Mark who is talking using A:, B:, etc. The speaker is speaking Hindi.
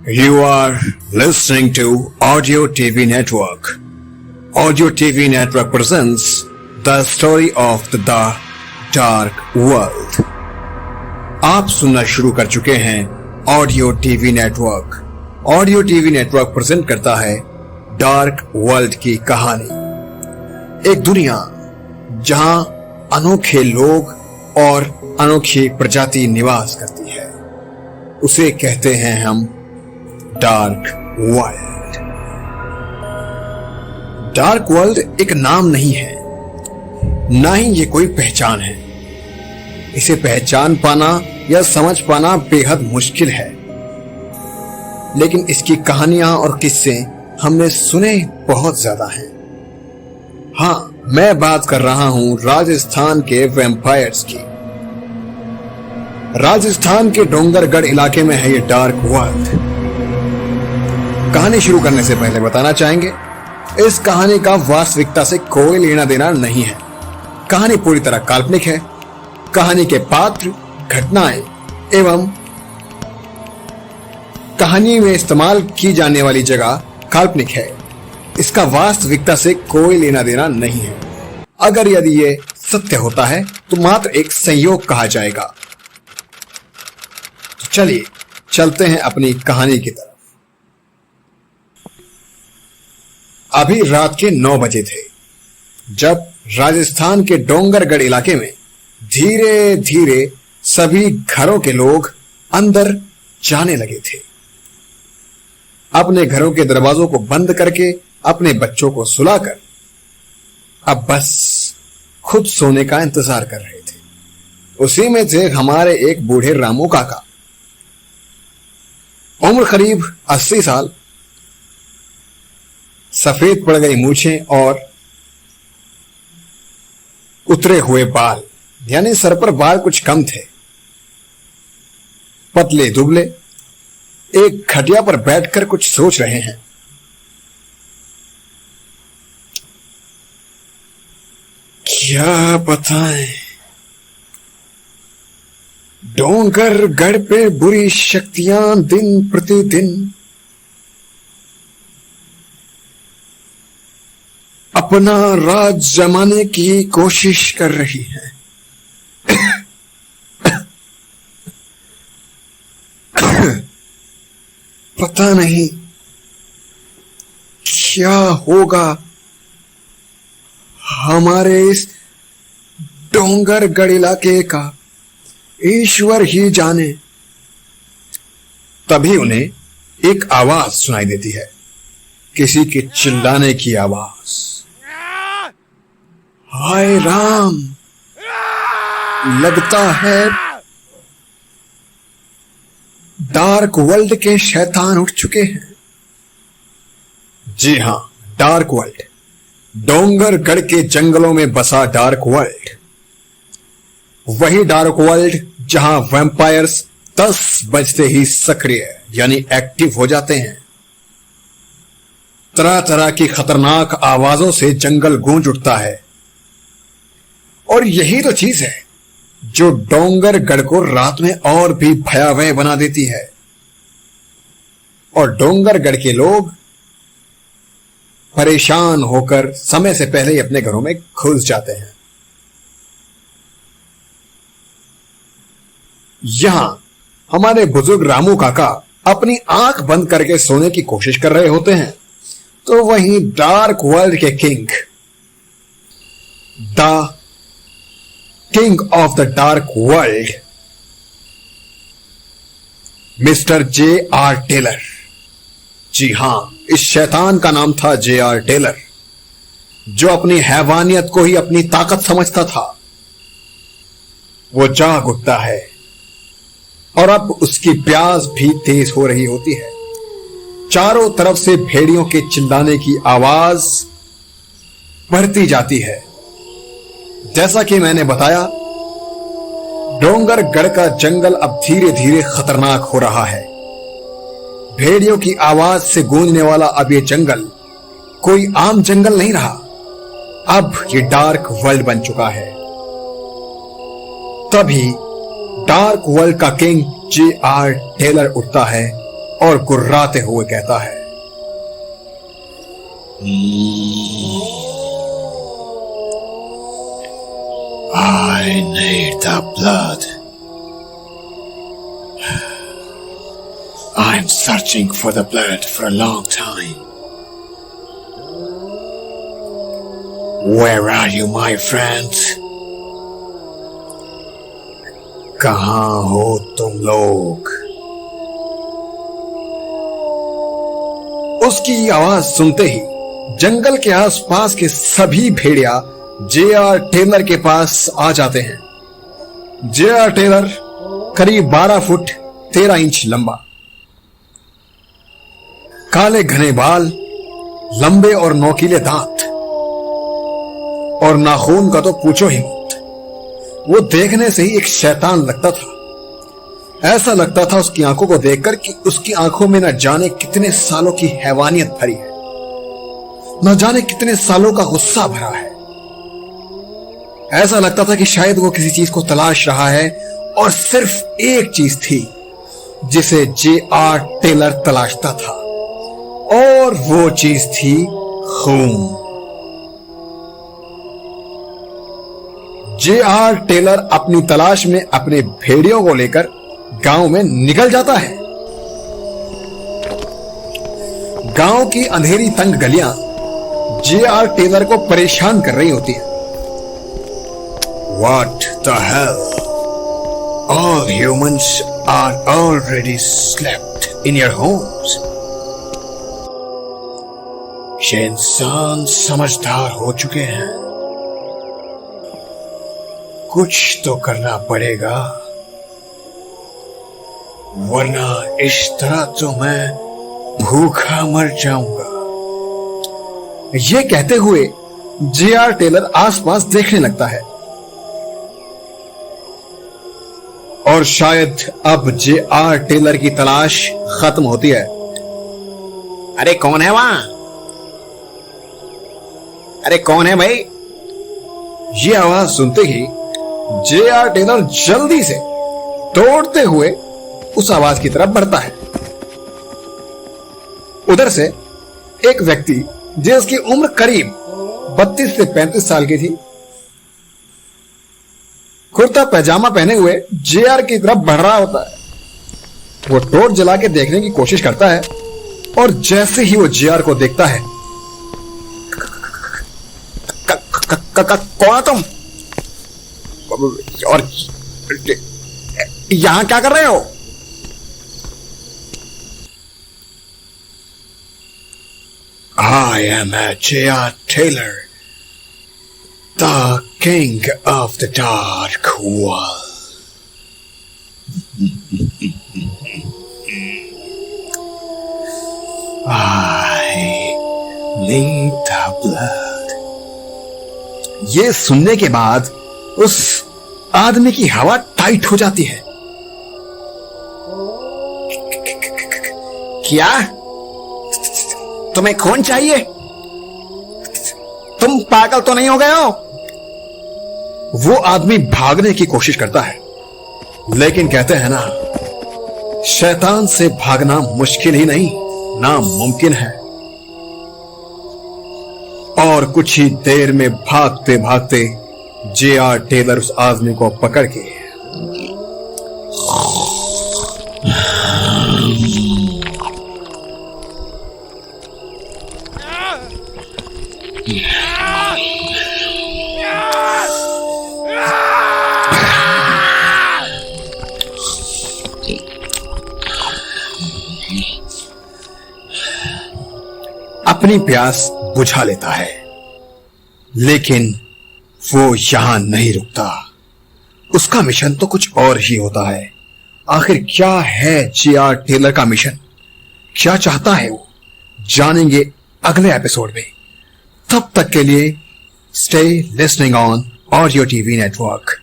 A: You are listening to Audio TV Network. Audio TV Network presents the story of the Dark World. आप सुनना शुरू कर चुके हैं audio TV network. Audio TV network present करता है डार्क वर्ल्ड की कहानी. एक दुनिया जहां अनोखे लोग और अनोखी प्रजाति निवास करती है, उसे कहते हैं हम डार्क वर्ल्ड. डार्क वर्ल्ड एक नाम नहीं है, ना ही ये कोई पहचान है. इसे पहचान पाना या समझ पाना बेहद मुश्किल है, लेकिन इसकी कहानियां और किस्से हमने सुने बहुत ज्यादा हैं. हाँ, मैं बात कर रहा हूं राजस्थान के वैम्पायर्स की. राजस्थान के डोंगरगढ़ इलाके में है ये डार्क वर्ल्ड. कहानी शुरू करने से पहले बताना चाहेंगे, इस कहानी का वास्तविकता से कोई लेना देना नहीं है. कहानी पूरी तरह काल्पनिक है. कहानी के पात्र, घटनाएं एवं कहानी में इस्तेमाल की जाने वाली जगह काल्पनिक है. इसका वास्तविकता से कोई लेना देना नहीं है. अगर यदि ये सत्य होता है तो मात्र एक संयोग कहा जाएगा. तो चलिए चलते हैं अपनी कहानी की तरफ. अभी रात के 9 बजे थे जब राजस्थान के डोंगरगढ़ इलाके में धीरे धीरे सभी घरों के लोग अंदर जाने लगे थे. अपने घरों के दरवाजों को बंद करके अपने बच्चों को सुलाकर अब बस खुद सोने का इंतजार कर रहे थे. उसी में थे हमारे एक बूढ़े रामू काका. उम्र करीब 80 साल, सफेद पड़ गई मूछें और उतरे हुए बाल, यानी सर पर बाल कुछ कम थे. पतले दुबले एक खटिया पर बैठकर कुछ सोच रहे हैं. क्या बताएं, डोंगरगढ़ पे बुरी शक्तियां दिन प्रतिदिन अपना राज जमाने की कोशिश कर रही है. पता नहीं क्या होगा. हमारे इस डोंगरगढ़ इलाके का ईश्वर ही जाने. तभी उन्हें एक आवाज सुनाई देती है, किसी के चिल्लाने की आवाज. हाय राम, लगता है डार्क वर्ल्ड के शैतान उठ चुके हैं. जी हां, डार्क वर्ल्ड, डोंगरगढ़ के जंगलों में बसा डार्क वर्ल्ड. वही डार्क वर्ल्ड जहां वैम्पायर्स 10 बजते ही सक्रिय यानी एक्टिव हो जाते हैं. तरह तरह की खतरनाक आवाजों से जंगल गूंज उठता है. और यही तो चीज है जो डोंगरगढ़ को रात में और भी भयावह बना देती है. और डोंगरगढ़ के लोग परेशान होकर समय से पहले ही अपने घरों में घुस जाते हैं. यहां हमारे बुजुर्ग रामू काका अपनी आंख बंद करके सोने की कोशिश कर रहे होते हैं, तो वहीं डार्क वर्ल्ड के king of the dark world mister J.R. Taylor. जी हां, इस शैतान का नाम था J.R. टेलर, जो अपनी हैवानियत को ही अपनी ताकत समझता था. वो जाग उठता है और अब उसकी प्यास भी तेज हो रही होती है. चारों तरफ से भेड़ियों के चिल्लाने की आवाज बढ़ती जाती है. जैसा कि मैंने बताया, डोंगरगढ़ का जंगल अब धीरे धीरे खतरनाक हो रहा है. भेड़ियों की आवाज से गूंजने वाला अब ये जंगल कोई आम जंगल नहीं रहा. अब ये डार्क वर्ल्ड बन चुका है. तभी डार्क वर्ल्ड का किंग J.R. टेलर उठता है और गुर्राते हुए कहता है,
B: I need the blood. I'm searching for the blood for a long time. Where are you, my friend?
A: कहां हो तुम लोग? उसकी आवाज सुनते ही जंगल के आसपास के सभी भेड़िया J.R. टेलर के पास आ जाते हैं। J.R. टेलर करीब 12 फुट 13 इंच लंबा, काले घने बाल, लंबे और नोकीले दांत और नाखून का तो पूछो ही मत। वो देखने से ही एक शैतान लगता था। ऐसा लगता था उसकी आंखों को देखकर कि उसकी आंखों में न जाने कितने सालों की हैवानियत भरी है, न जाने कितने सालों का गुस्सा भरा है। ऐसा लगता था कि शायद वो किसी चीज को तलाश रहा है और सिर्फ एक चीज थी जिसे J.R. टेलर तलाशता था, और वो चीज थी खून। J.R. टेलर अपनी तलाश में अपने भेड़ियों को लेकर गांव में निकल जाता है। गांव की अंधेरी तंग गलियां J.R. टेलर को परेशान कर रही होती है।
B: What the hell? All humans are already slept in your homes. ये इंसान समझदार हो चुके हैं। कुछ तो करना पड़ेगा, वरना इस तरह तो मैं भूखा मर जाऊंगा।
A: ये कहते हुए J.R. टेलर आसपास देखने लगता है और शायद अब J.R. टेलर की तलाश खत्म होती है।
B: अरे कौन है वहां? अरे कौन है भाई?
A: ये आवाज सुनते ही J.R. टेलर जल्दी से दौड़ते हुए उस आवाज की तरफ बढ़ता है। उधर से एक व्यक्ति जिसकी उम्र करीब 32 से 35 साल की थी, कुर्ता पैजामा पहने हुए J.R. की तरफ बढ़ रहा होता है। वो टॉर्च जला के देखने की कोशिश करता है और जैसे ही वो J.R. को देखता है,
B: कौन तुम? और यहां क्या कर रहे हो? I am a J.R. Taylor, the king of the dark world. I need the blood.
A: ये सुनने के बाद उस आदमी की हवा टाइट हो जाती है।
B: क्या तुम्हें खून चाहिए? तुम पागल तो नहीं हो गए हो?
A: वो आदमी भागने की कोशिश करता है, लेकिन कहते हैं ना, शैतान से भागना मुश्किल ही नहीं, नामुमकिन है। और कुछ ही देर में भागते भागते J.R. टेलर उस आदमी को पकड़ के अपनी प्यास बुझा लेता है। लेकिन वो यहां नहीं रुकता। उसका मिशन तो कुछ और ही होता है। आखिर क्या है J.R. टेलर का मिशन? क्या चाहता है वो? जानेंगे अगले एपिसोड में। तब तक के लिए stay listening on audio TV network.